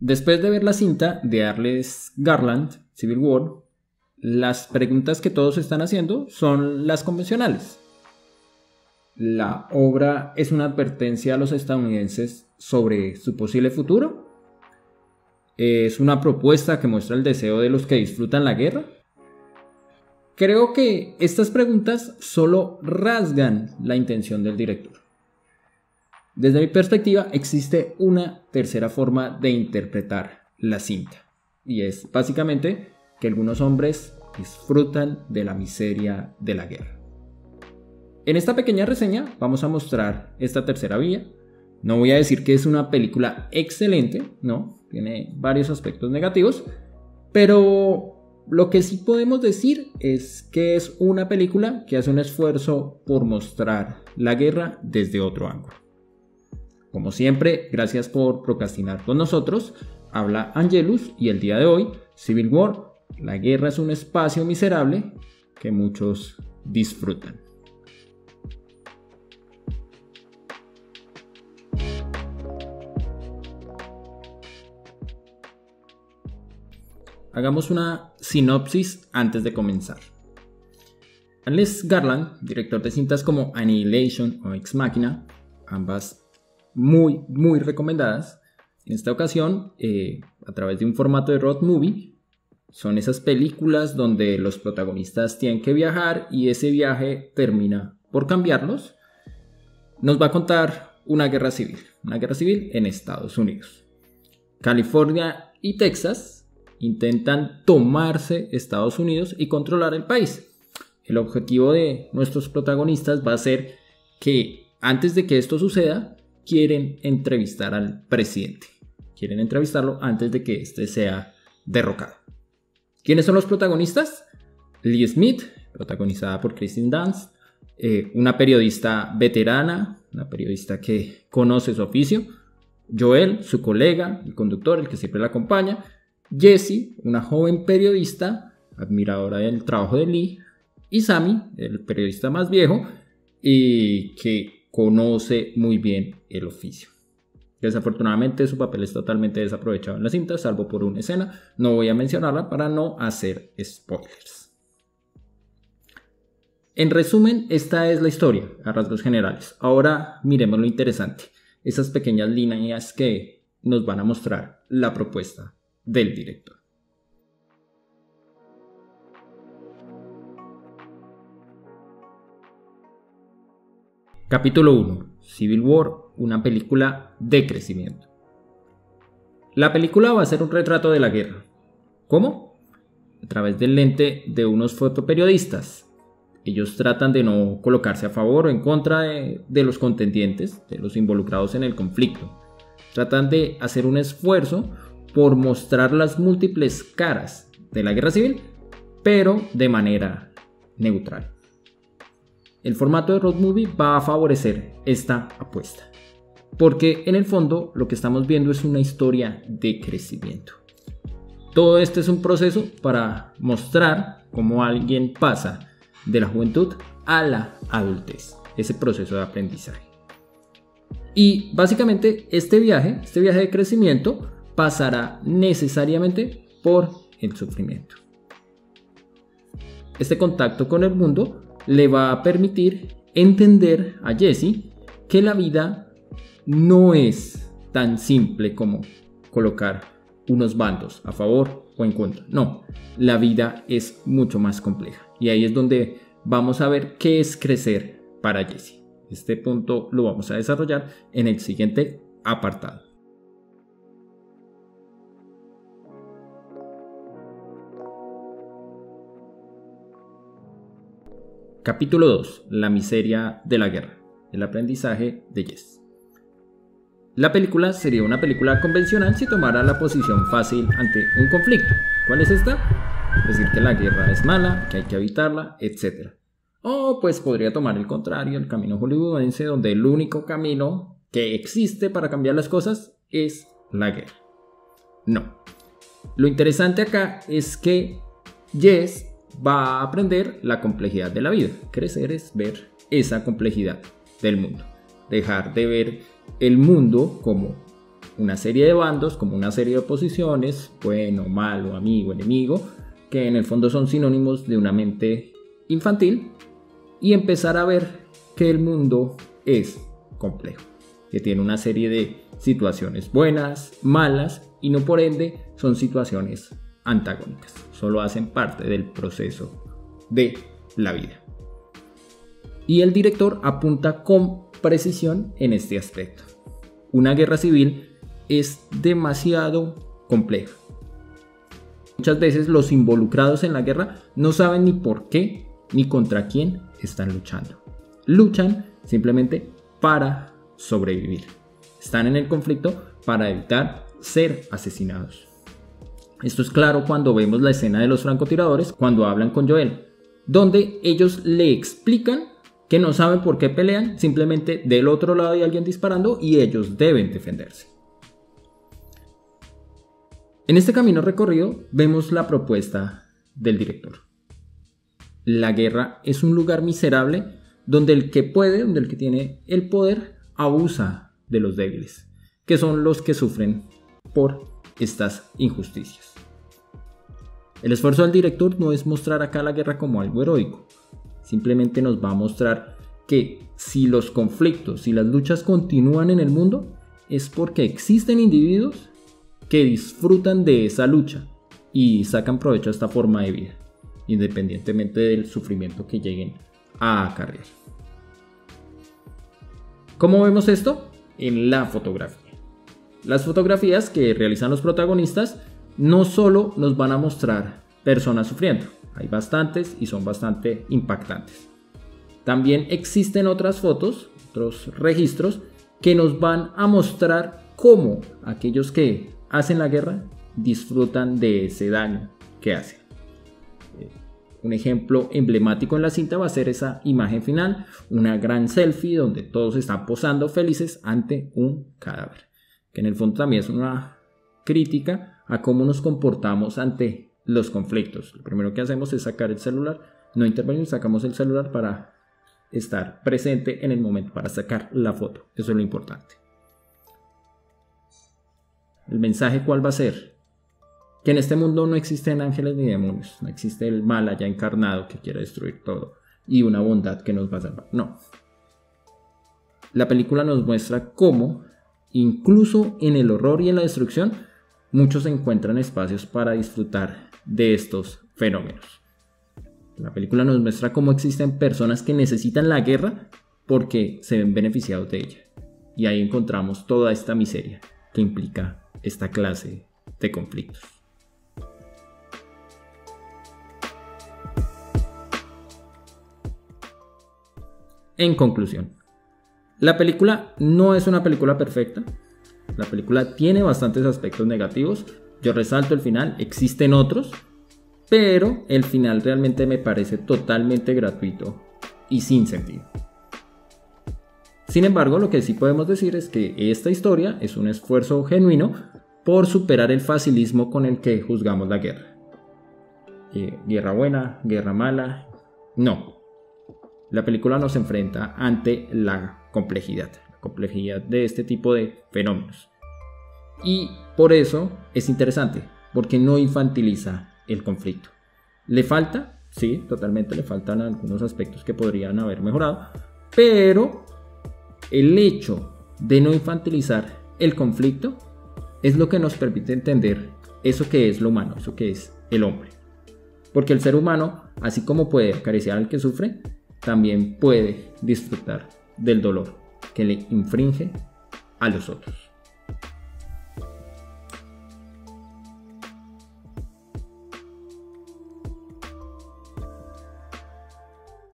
Después de ver la cinta de Alex Garland, Civil War, las preguntas que todos están haciendo son las convencionales. ¿La obra es una advertencia a los estadounidenses sobre su posible futuro? ¿Es una propuesta que muestra el deseo de los que disfrutan la guerra? Creo que estas preguntas solo rasgan la intención del director. Desde mi perspectiva, existe una tercera forma de interpretar la cinta, y es básicamente que algunos hombres disfrutan de la miseria de la guerra. En esta pequeña reseña vamos a mostrar esta tercera vía. No voy a decir que es una película excelente, no, tiene varios aspectos negativos, pero lo que sí podemos decir es que es una película que hace un esfuerzo por mostrar la guerra desde otro ángulo. Como siempre, gracias por procrastinar con nosotros. Habla Angelus y el día de hoy, Civil War, la guerra es un espacio miserable que muchos disfrutan. Hagamos una sinopsis antes de comenzar. Alex Garland, director de cintas como Annihilation o Ex Machina, ambas muy recomendadas, en esta ocasión, a través de un formato de road movie, son esas películas donde los protagonistas tienen que viajar y ese viaje termina por cambiarlos. Nos va a contar una guerra civil en Estados Unidos. California y Texas intentan tomarse Estados Unidos y controlar el país. El objetivo de nuestros protagonistas va a ser que antes de que esto suceda, quieren entrevistar al presidente. Quieren entrevistarlo antes de que éste sea derrocado. ¿Quiénes son los protagonistas? Lee Smith, protagonizada por Kristen Dunst, una periodista veterana, una periodista que conoce su oficio. Joel, su colega, el conductor, el que siempre la acompaña. Jessie, una joven periodista, admiradora del trabajo de Lee. Y Sammy, el periodista más viejo y que conoce muy bien el oficio. Desafortunadamente su papel es totalmente desaprovechado en la cinta, salvo por una escena. No voy a mencionarla para no hacer spoilers. En resumen, esta es la historia a rasgos generales. Ahora miremos lo interesante, esas pequeñas líneas que nos van a mostrar la propuesta del director. Capítulo 1. Civil War, una película de crecimiento. La película va a ser un retrato de la guerra. ¿Cómo? A través del lente de unos fotoperiodistas. Ellos tratan de no colocarse a favor o en contra de los contendientes, de los involucrados en el conflicto. Tratan de hacer un esfuerzo por mostrar las múltiples caras de la guerra civil, pero de manera neutral. El formato de road movie va a favorecer esta apuesta, porque en el fondo lo que estamos viendo es una historia de crecimiento. Todo este es un proceso para mostrar cómo alguien pasa de la juventud a la adultez, ese proceso de aprendizaje. Y básicamente este viaje de crecimiento pasará necesariamente por el sufrimiento. Este contacto con el mundo le va a permitir entender a Jessie que la vida no es tan simple como colocar unos bandos a favor o en contra. No, la vida es mucho más compleja. Y ahí es donde vamos a ver qué es crecer para Jessie. Este punto lo vamos a desarrollar en el siguiente apartado. Capítulo 2. La miseria de la guerra. El aprendizaje de Jess. La película sería una película convencional si tomara la posición fácil ante un conflicto. ¿Cuál es esta? Decir que la guerra es mala, que hay que evitarla, etc. O pues podría tomar el contrario, el camino hollywoodense, donde el único camino que existe para cambiar las cosas es la guerra. No. Lo interesante acá es que Jess va a aprender la complejidad de la vida. Crecer es ver esa complejidad del mundo. Dejar de ver el mundo como una serie de bandos, como una serie de oposiciones, bueno, malo, amigo, enemigo, que en el fondo son sinónimos de una mente infantil, y empezar a ver que el mundo es complejo, que tiene una serie de situaciones buenas, malas, y no por ende son situaciones antagónicas, solo hacen parte del proceso de la vida. Y el director apunta con precisión en este aspecto. Una guerra civil es demasiado compleja. Muchas veces los involucrados en la guerra no saben ni por qué ni contra quién están luchando. Luchan simplemente para sobrevivir. Están en el conflicto para evitar ser asesinados. Esto es claro cuando vemos la escena de los francotiradores cuando hablan con Joel, donde ellos le explican que no saben por qué pelean, simplemente del otro lado hay alguien disparando y ellos deben defenderse. En este camino recorrido vemos la propuesta del director. La guerra es un lugar miserable donde el que puede, donde el que tiene el poder, abusa de los débiles, que son los que sufren por estas injusticias. El esfuerzo del director no es mostrar acá la guerra como algo heroico, simplemente nos va a mostrar que si los conflictos, si las luchas continúan en el mundo, es porque existen individuos que disfrutan de esa lucha y sacan provecho de esta forma de vida, independientemente del sufrimiento que lleguen a acarrear. ¿Cómo vemos esto? En la fotografía. Las fotografías que realizan los protagonistas no solo nos van a mostrar personas sufriendo, hay bastantes y son bastante impactantes. También existen otras fotos, otros registros que nos van a mostrar cómo aquellos que hacen la guerra disfrutan de ese daño que hacen. Un ejemplo emblemático en la cinta va a ser esa imagen final, una gran selfie donde todos están posando felices ante un cadáver, que en el fondo también es una crítica a cómo nos comportamos ante los conflictos. Lo primero que hacemos es sacar el celular, no intervenir, sacamos el celular para estar presente en el momento, para sacar la foto. Eso es lo importante. ¿El mensaje cuál va a ser? Que en este mundo no existen ángeles ni demonios, no existe el mal allá encarnado que quiere destruir todo y una bondad que nos va a salvar. No. La película nos muestra cómo, incluso en el horror y en la destrucción, muchos encuentran espacios para disfrutar de estos fenómenos. La película nos muestra cómo existen personas que necesitan la guerra porque se ven beneficiados de ella. Y ahí encontramos toda esta miseria que implica esta clase de conflictos. En conclusión, la película no es una película perfecta. La película tiene bastantes aspectos negativos. Yo resalto el final, existen otros, pero el final realmente me parece totalmente gratuito y sin sentido. Sin embargo, lo que sí podemos decir es que esta historia es un esfuerzo genuino por superar el facilismo con el que juzgamos la guerra. Guerra buena, guerra mala, no. La película nos enfrenta ante la complejidad de este tipo de fenómenos. Y por eso es interesante, porque no infantiliza el conflicto. ¿Le falta? Sí, totalmente le faltan algunos aspectos que podrían haber mejorado, pero el hecho de no infantilizar el conflicto es lo que nos permite entender eso que es lo humano, eso que es el hombre. Porque el ser humano, así como puede acariciar al que sufre, también puede disfrutar del dolor que le infringe a los otros.